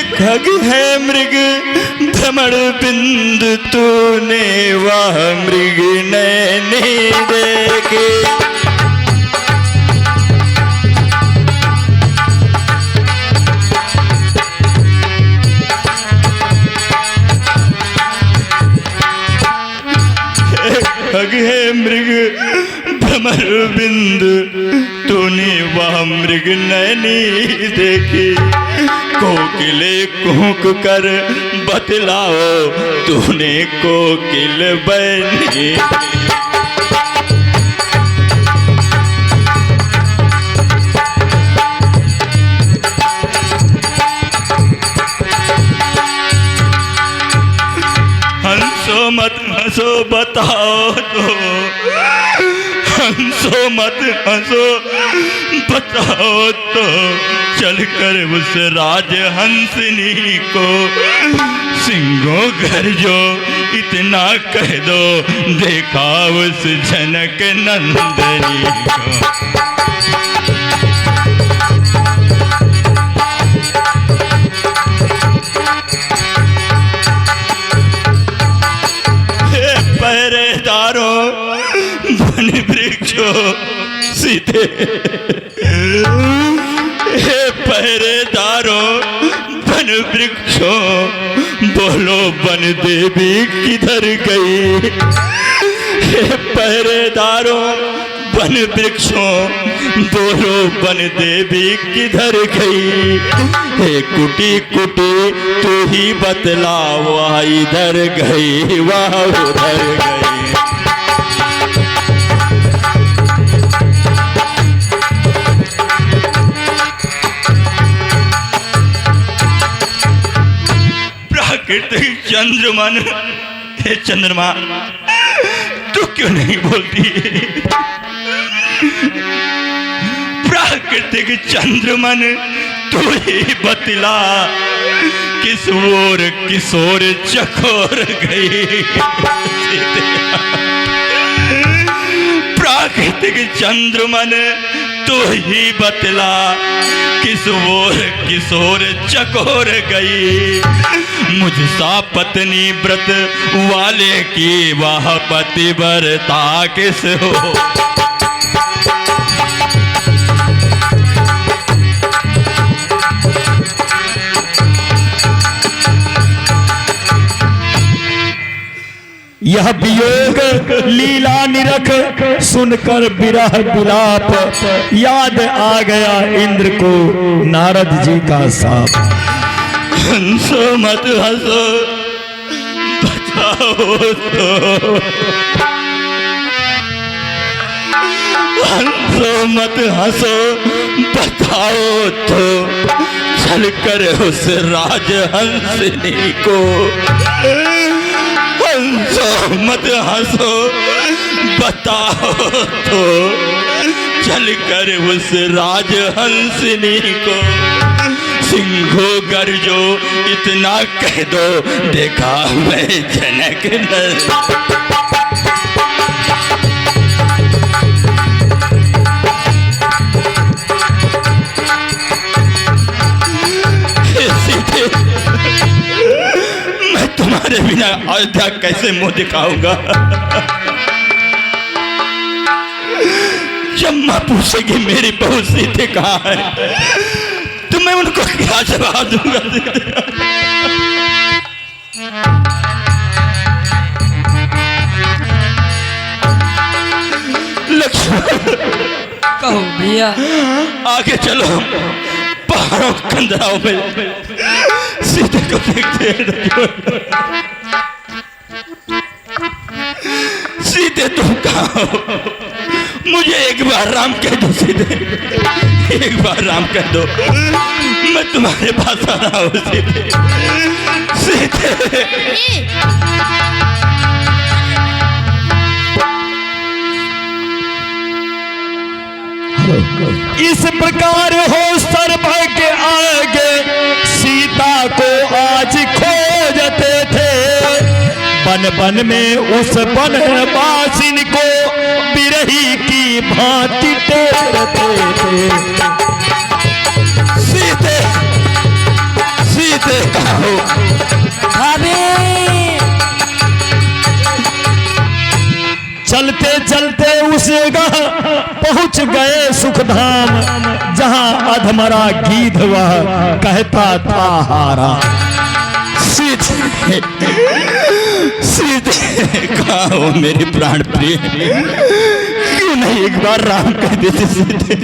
खग है मृग भ्रमण बिंदु तूने वह मृग नैनी देखे। खग है मृग भ्रमर बिंदु तूने वह मृग नैनी देखी। कोकिले कूक कर बतलाओ तूने कोकिल बनी। हंसो मत हंसो बताओ तो, हंसो मत हंसो बताओ तो, चलकर उस राज हंसनी को सिंहों घर जो इतना कह दो देखा उस जनक नंदनी को। पहरेदारों वन वृक्षों सीधे, हे पहरेदारों वन वृक्षों बोलो वन देवी किधर गई। हे पहरेदारों वन वृक्षों बोलो वन देवी किधर गई। हे कुटी कुटी तू ही बतला वह इधर गई वह उधर गई। प्राकृतिक चंद्रमन, हे चंद्रमा तू क्यों नहीं बोलती। प्राकृतिक चंद्रमन तू ही बतला किस ओर किशोर चकोर गई। प्राकृतिक चंद्रमन तू ही बतला किस ओर किशोर चकोर गई। मुझसा पत्नी व्रत वाले की वह पतिव्रता किस हो। यह वियोग लीला निरख सुनकर विरह विलाप याद आ गया इंद्र को नारद जी का साप। हंसो मत हंसो बताओ तो, हंसो मत हंसो बताओ तो, चलकर उस राज हंसनी को। हंसो मत हंसो बताओ तो, चलकर उस राज हंसनी को सिंहो गर्जो इतना कह दो देखा मैं जनक मैं तुम्हारे बिना अयोध्या कैसे मुंह दिखाऊंगा। जब मां पूछेगी मेरी बहू सीते कहाँ है तो मैं उनको क्या जवाब दूंगा। लक्ष्मण कहो भैया। आगे चलो पहाड़ों कंदराओं में सीते को देखते हैं। सीते तुम कहाँ हो मुझे एक बार राम कह दो। सीते एक बार राम कह दो मैं तुम्हारे पास आ रहा हूँ। सीते सीते इस प्रकार हो सर्प के आगे सीता को आज खोजते थे। बन बन में उस बनवासिन को बिरही की भांति टेरते थे। सीते सीते पहुंच गए सुखधाम, जहां अधमरा गीध वह कहता था हारा। सीते सीते कहाँ हो मेरे प्राण प्रिय, क्यों नहीं एक बार राम कह देते सीते।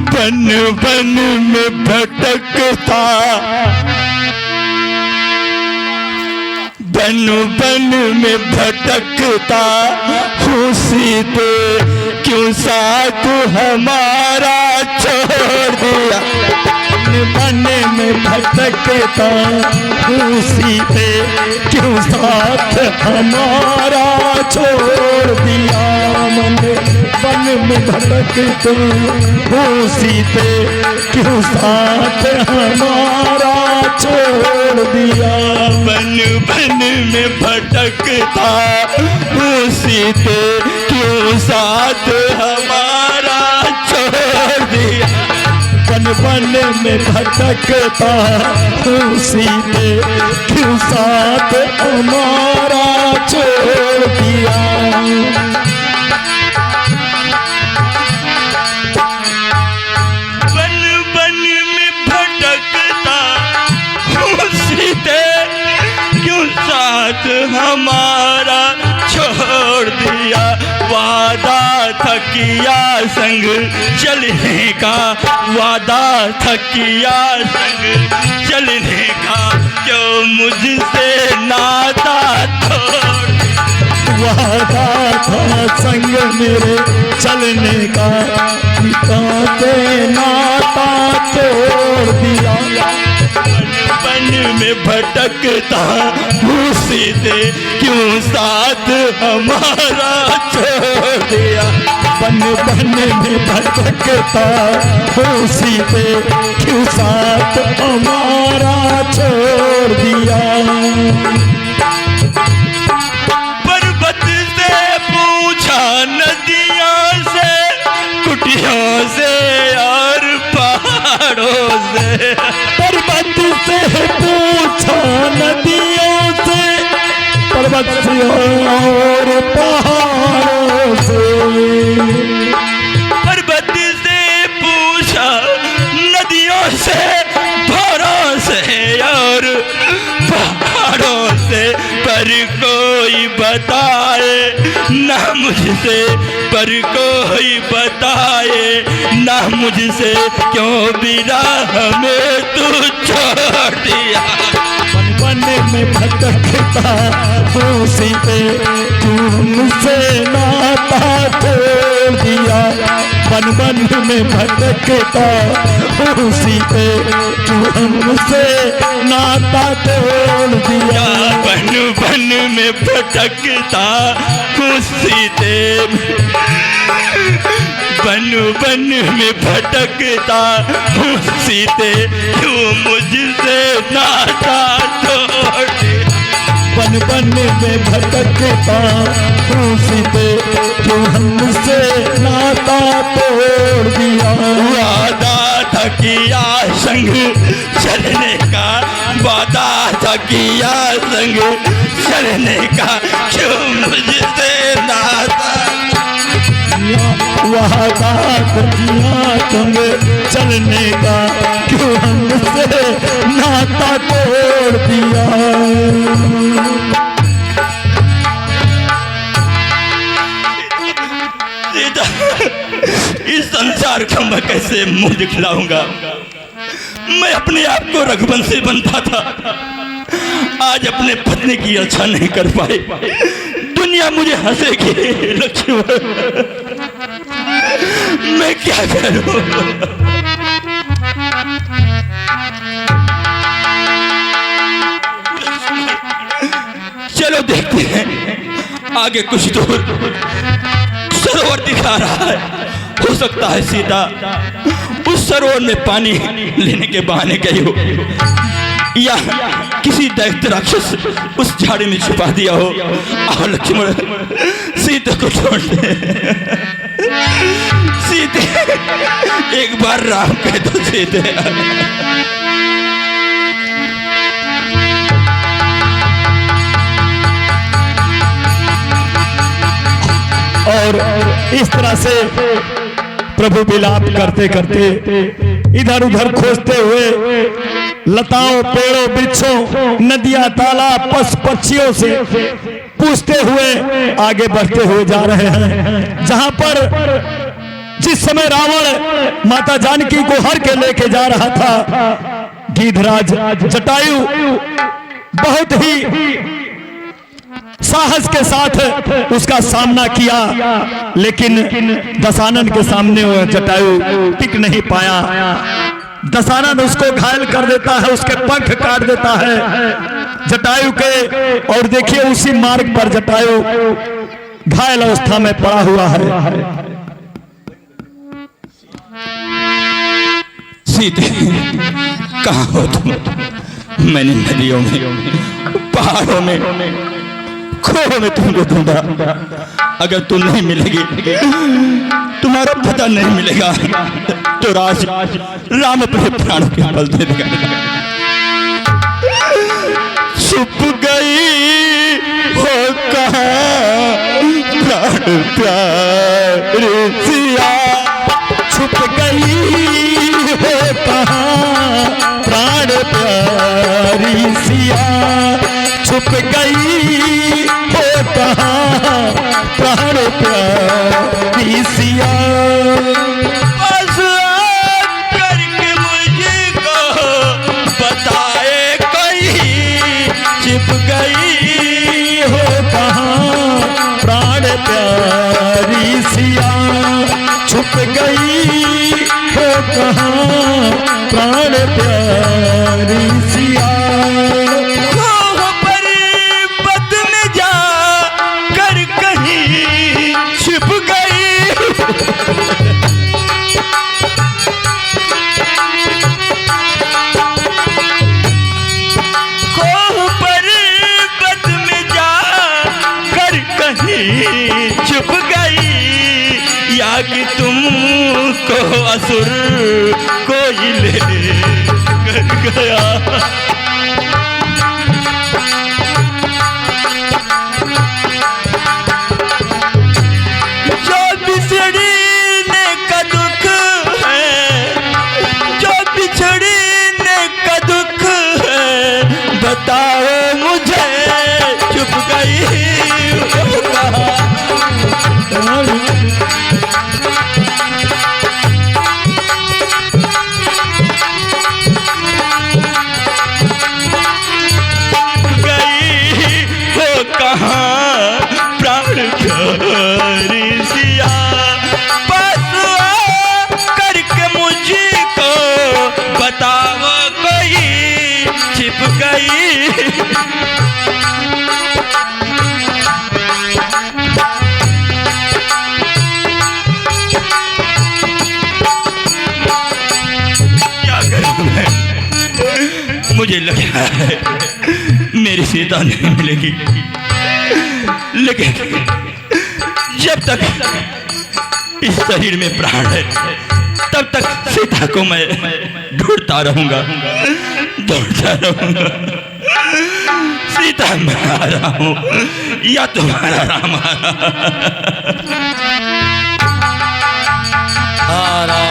बन बन में भटकता, बन बन में भटकता हूँ सीते, क्यों साथ हमारा छोड़ दिया। बन में भटकता हूँ सीते, क्यों साथ हमारा छोड़ दिया। बन में भटकता हूँ सीते, क्यों साथ हमारा छोड़ दिया। बन बन में भटकता हूँ सीते, क्यों साथ हमारा छोड़ दिया। बन बन में भटकता हूँ सीते, क्यों साथ हमारा छोड़ दिया। बन बन में भटकता हूँ सीते, क्यों साथ हमारा छोड़ दिया। वादा था किया संग चलने का, वादा था किया संग चलने का, क्यों मुझसे नाता तोड़। वादा था संग मेरे चलने का, पिता के नाता तोड़ दिया। बन में भटकता हूँ सीते, क्यों साथ हमारा छोड़ दिया। बन बन में भटकता हूँ सीते, क्यों साथ हमारा छोड़ दिया। पर्वत से पूछा, नदियों से, कुटियों से और पहाड़ों से। पर्वत से पूछा, नदियों से, पर्वत से और पहाड़ों से। पर्वत से पूछा, नदियों से, पहाड़ों से और पहाड़ों से, पर कोई बताए ना मुझसे, पर कोई बताए ना मुझसे, क्यों विरह में तू छोड़ दिया। बन बन में भटकता हूँ सीते, तुमसे नाता तोड़ दिया। बन बन में भटकता हूँ सीते, तुमसे नाता तोड़ दिया। बन बन में भटकता हूँ सीते, बन बन में भटकता हूँ सीते, क्यों मुझसे नाता तोड़ दिया। बन बन में भटकता हूँ सीते, क्यों हमसे नाता तोड़ दिया। वादा था किया संग चलने का, वादा था किया संग चलने का, क्यों मुझसे नाता। वादा किया संग चलने का, क्यों हमसे नाता तोड़ दिया। इस संसार का मैं कैसे मुंह दिखलाऊंगा। मैं अपने आप को रघुवंशी बनता था, आज अपने पत्नी की रक्षा नहीं कर पाए। दुनिया मुझे हंसेगी लक्ष्मण, मैं क्या करूं। चलो देखते हैं आगे कुछ दूर सरोवर दिखा रहा है। हो सकता है सीता उस सरोवर में पानी लेने के बहाने गई हो, या किसी दैत्य राक्षस उस झाड़ी में छुपा दिया हो। और लक्ष्मण सीता को छोड़ दे। सीते एक बार राम कह दो सीते। और इस तरह से प्रभु विलाप करते करते इधर उधर खोजते हुए लताओं, पेड़ों, वृक्षों, नदियां, तालाब, पशु पक्षियों से पूछते हुए आगे बढ़ते हुए जा रहे हैं। जहां पर जिस समय रावण माता जानकी को हर के लेके जा रहा था, गिद्धराज जटायु बहुत ही साहस के साथ उसका सामना किया, लेकिन दशानन के सामने वो जटायु टिक नहीं पाया। दशानन उसको घायल कर देता है, उसके पंख काट देता है जटायु के, और देखिए उसी मार्ग पर जटायु घायल अवस्था में पड़ा हुआ है। सीते, कहाँ हो तुम? मैंने नदियों में, पहाड़ों में, खोहों में तुमको ढूंढा। अगर तुम नहीं मिलेगी, तुम्हारा पता नहीं मिलेगा, तो राम अपने प्राणों के बल दे देगा। छुप गई हो कहाँ प्राण प्यारी सिया, छुप गई हो कहाँ प्राण प्यारी सिया, छुप गई हो कहाँ प्राण प्यारी सिया। बस करके मुझको बताए कोई, छिप गई हो कहाँ प्राण प्यारी सिया, छुप गई हो कहाँ प्राण प्यारी सिया। पर्वत में जा कर कहीं छिप गई, पर्वत में जा कर कहीं छुप गई, या कि तुमको असुर कोई ले कर गया। जो बिछड़ने का दुख है, जो बिछड़ने का दुख है, बताओ मुझे छुप गई हो कहाँ। करके मुझको बताओ कोई छिप गई। क्या करूं मैं? मुझे लग रहा है मेरी सीता नहीं मिलेगी, लेकिन जब तक इस शरीर में प्राण है, तब तक सीता को मैं ढूंढता रहूंगा, दौड़ता रहूंगा। सीता मैं आ रहा हूं या तुम्हारा राम आ रहा।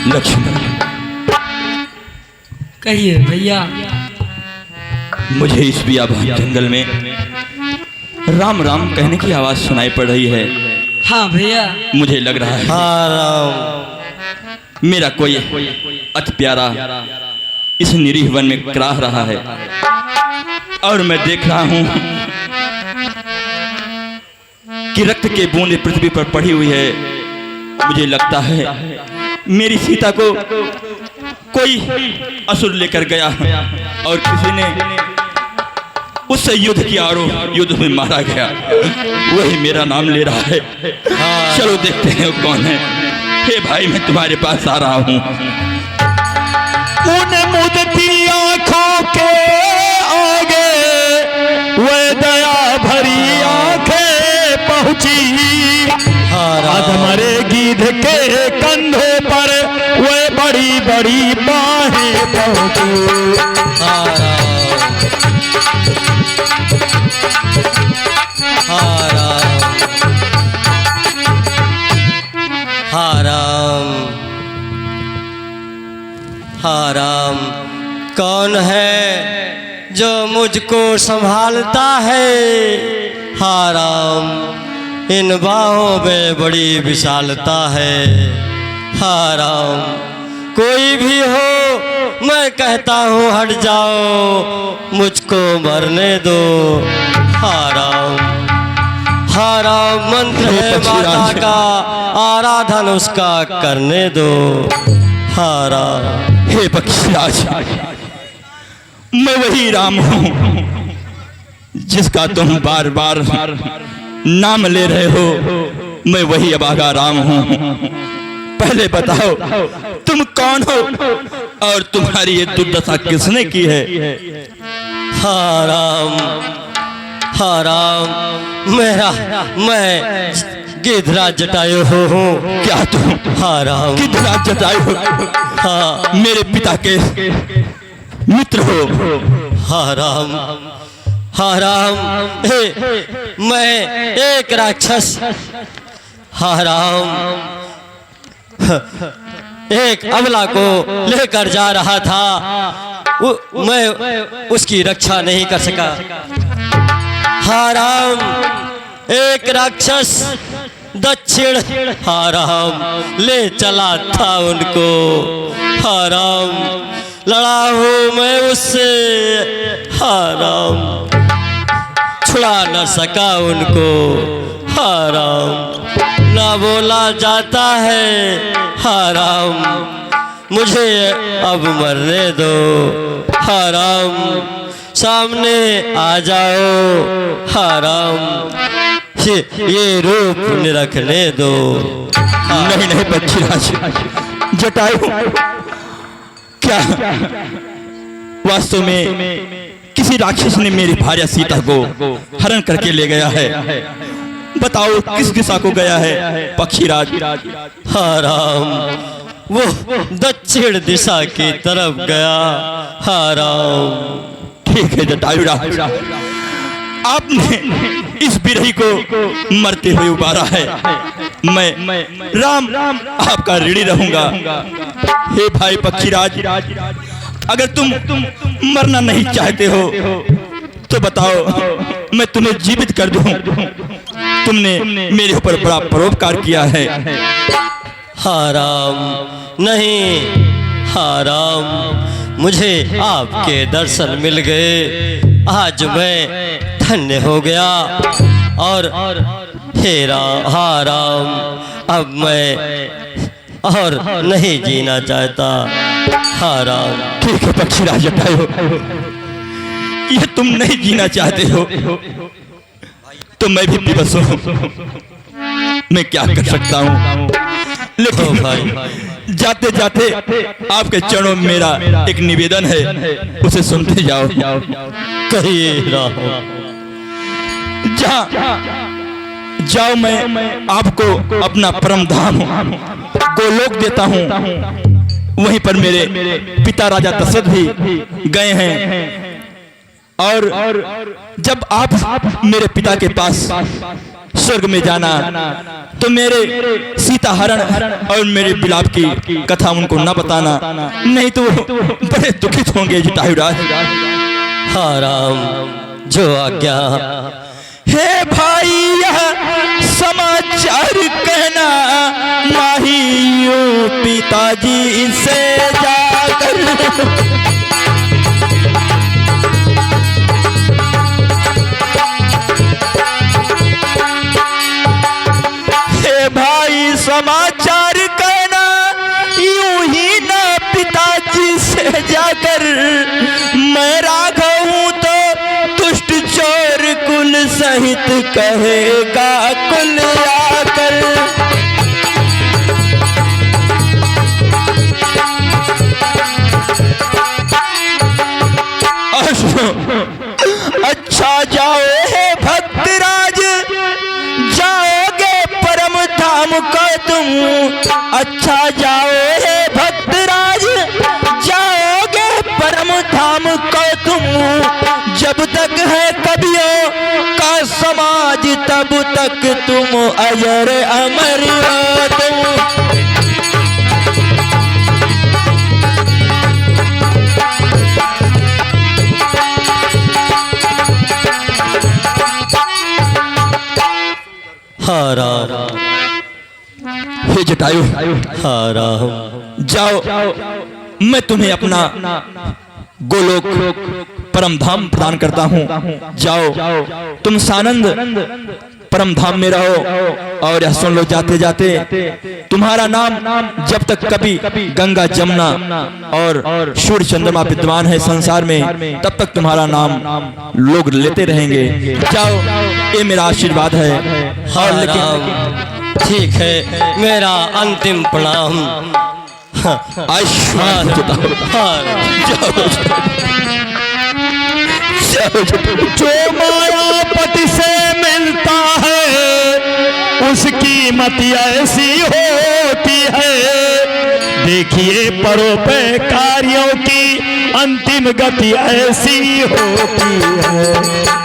लक्ष्मण, कहिए भैया। मुझे इस बियाबान जंगल में राम राम कहने की आवाज सुनाई पड़ रही है। हाँ भैया। मुझे लग रहा है मेरा कोई अति प्यारा इस निरीह वन में कराह रहा है, और मैं देख रहा हूं कि रक्त के बूंदे पृथ्वी पर पड़ी हुई है। मुझे लगता है मेरी सीता को कोई असुर लेकर गया, और किसी ने उससे युद्ध किया और युद्ध में मारा गया, वही मेरा नाम ले रहा है। चलो देखते हैं वो कौन है। हे भाई, मैं तुम्हारे पास आ रहा हूँ। उन मुदती आंखों के आगे वह दया भरी आंखें पहुंची, अधमरे गिद्ध के कंधों पर वह बड़ी बड़ी बाहें पहुंची। हाँ राम, कौन है जो मुझको संभालता है? हाँ राम, इन बाहों में बड़ी विशालता है। हाँ राम, कोई भी हो मैं कहता हूँ हट जाओ, मुझको मरने दो। हाँ राम, हाँ राम, मंत्र है माता का, आराधन उसका करने दो। हाँ राम। हे पक्षीराज, मैं वही राम हूँ जिसका तुम बार बार नाम ले रहे हो। मैं वही अभागा राम हूँ। पहले बताओ तुम कौन हो और तुम्हारी ये दुर्दशा किसने की है? हाँ राम, हाँ राम, मैं गिद्धराज जटायु हूँ। क्या तुम? हाँ राम। गिद्धराज जटायु? हाँ। मेरे पिता के मित्र हो? हाँ राम, हाँ राम, मैं एक राक्षस, हाँ राम, एक अबला को लेकर जा रहा था, मैं उसकी रक्षा नहीं कर सका। हाँ राम, एक राक्षस दक्षिण हाँ राम ले चला था उनको। हाँ राम, लड़ा हूँ मैं उससे। हाँ राम, छुड़ा न सका उनको। हाँ राम, ना बोला जाता है। हाँ राम, मुझे अब मरने दो। हाँ राम, सामने आ जाओ। हाँ राम, ये रूप निरखने दो। हाँ। नहीं नहीं पक्षीराज, जटायु क्या वास्तव में किसी राक्षस ने मेरी भार्या सीता को हरण करके ले गया है? बताओ किस दिशा को गया है पक्षीराज? हाँ राम, वो दक्षिण दिशा की तरफ गया। हाँ राम। ठीक है जटायु राज, आपने इस बिरही को मरते हुए उबारा है। मैं राम आपका ऋणी रहूंगा। हे भाई पक्षीराज, अगर तुम मरना नहीं चाहते हो तो बताओ मैं तुम्हें जीवित कर दूं। तुमने मेरे ऊपर बड़ा परोपकार किया है। हाँ राम, नहीं। हाँ राम, मुझे आपके दर्शन मिल गए। आज मैं धन्य हो गया। और हे राम, हाँ राम, अब मैं और नहीं जीना चाहता। हाँ राम। ठीक है पक्षीराज जटायु, ये तुम नहीं जीना चाहते हो तो मैं भी विवश हूँ। मैं क्या कर सकता हूँ, लेकिन भाई जाते जाते आपके चरणों में मेरा एक निवेदन है, उसे सुनते जाओ। कहिए राम। जाओ, मैं आपको अपना परम धाम गोलोक देता हूँ। वहीं पर मेरे पिता राजा दशरथ भी गए हैं। और जब आप मेरे पिता के पास स्वर्ग में जाना तो मेरे सीता हरण और मेरे विलाप की कथा उनको न बताना, नहीं तो बड़े दुखित होंगे जटायु राज। हाँ राम, जो आज्ञा। हे भाई, यह समाचार कहना माहियों पिताजी से जाकर। हे भाई, समाचार कहना यूं ही ना पिताजी से जाकर। मैं राघव हूं तो दुष्ट सहित कहेगा कुल आकर। अच्छा जाओ हे भक्तराज, जाओगे परम धाम को तुम। अच्छा जाओ हे भक्तराज, जाओगे परम धाम को तुम। जब तक है कवियों का समाज तब तक तुम अजर अमर हो तुम। हाँ राम, हे जटायु, हाँ राम, जाओ मैं तुम्हें अपना गोलोक परम धाम प्रदान करता हूँ। जाओ तुम सानंद परम धाम में रहो। और यह सुन लो जाते जाते, तुम्हारा नाम जब तक कभी गंगा जमुना और सूर्य चंद्रमा विद्वान है संसार में, तब तक तुम्हारा नाम लोग लेते रहेंगे। जाओ, ये मेरा आशीर्वाद है। हाँ और लेकिन राम, ठीक है, मेरा अंतिम प्रणाम। जो मायापति से मिलता है उसकी मत ऐसी होती है। देखिए परोपकारियों की अंतिम गति ऐसी होती है।